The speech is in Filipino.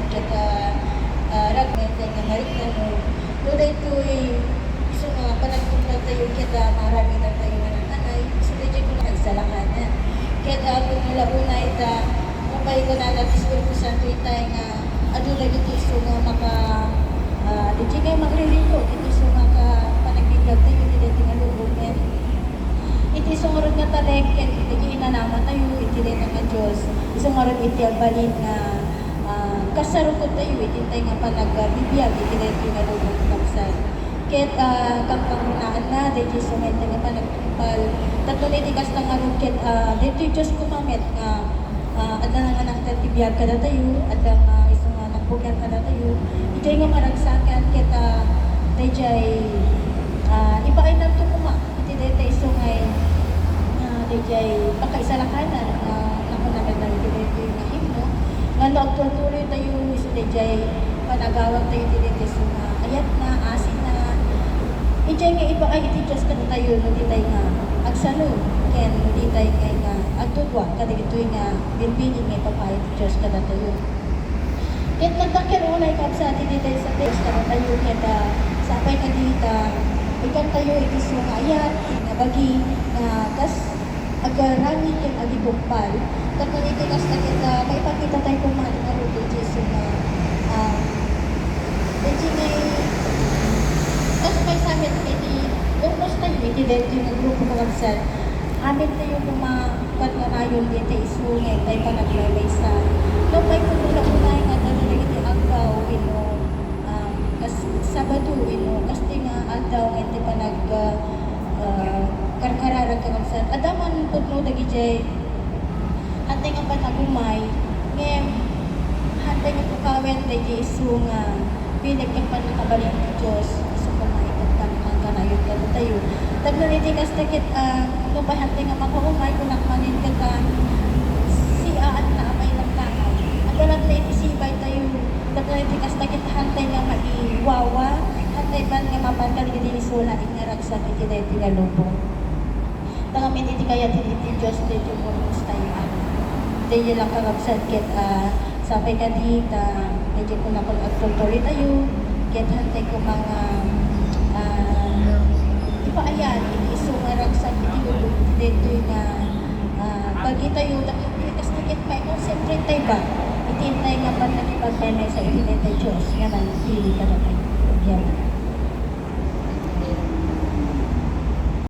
kata ragmen nga mariklano. Doon ito'y iso nga panagpunta tayo kita marami na tayo nga nanay. So dito ko na isalahanan. Kaya kung nalauna ita, mabay ko na natiswil ko sa tuitay nga adulay dito iso nga maka dito nga maglilito. Dito iso nga ka panagbigag tayo dito nga lubungin. Ito iso nga rin nga taleken, ito inanaman tayo, ito rin nga Diyos. Iso nga rin iti abalin nga kasarukot tayo, ito tayo nga panagbibiyag, ito rin nga lubong kapsal. Kaya kang pangunaan na, dito iso nga ito nga panagpal. Tato niti kasta nga rin, dito Diyos kumamit nga ada nga nang tatibiyag ka na tayo, ada nga iso nga nagbugan ka na tayo. Ito nga maragsakan, kita tayo ipaay na ito kuma. Dito iso ngay DJ pakaisalakanan ako naman na dito yung himno nga nagtutuloy tayo iso DJ panagawag tayo dito iso nga ayat na asin na DJ nga iba ay iti Diyos ka na tayo no ditay nga agsalo ken ditay nga agtudwa kada ito nga binbini nga papay iti Diyos ka na tayo ket nagdakir unay kapsa iti ditay sa Diyos ka na tayo kada sapay ka dita ikan tayo ikiso nga ayat, nga bagi, nga kas agarami yung agibukpal. Tapos ito kas na kita, may pakita tayo kung mahal nga rin Jesu na medyo may kas may samit iti umos tayo, iti dito yung grupo ng kapsal. Amin tayo kumakat nga na yung dito isungin, tayo pa naglalay sa nung may kumula-unay nga talaga iti agaw, kas Sabado, kas daw nga iti panag karkararag ka kapsan. Adaman putno dagi jay hantay nga panagumay ngem hantay nga pukawin dagi iso nga pinig kang panakabalin ng Diyos iso kumaikot ka ng kanayot ka tayo. Tagnaliti kas takit lupay hantay nga makaumay kung nakmanin ka ka siaan na amay ng takaw. Adalat na itisibay tayo. Tagnaliti kas takit hantay nga maiwawa hantay man nga mapangkal iti isula nga ragsak iti dito nga lubong. Tangamin iti kaya iti Diyos dito mo tayo. Dito lang karagsak ket sapay ka dita dito ko na kung agtuloy tayo ket hantay ko mga ipaayan iti iso nga ragsak iti lubong dito nga pagi tayo kas ket may concentrate tayo ba iti intay nga panagipagpemay sa iti dito Diyos nga nang pili ka na tayo. Yeah.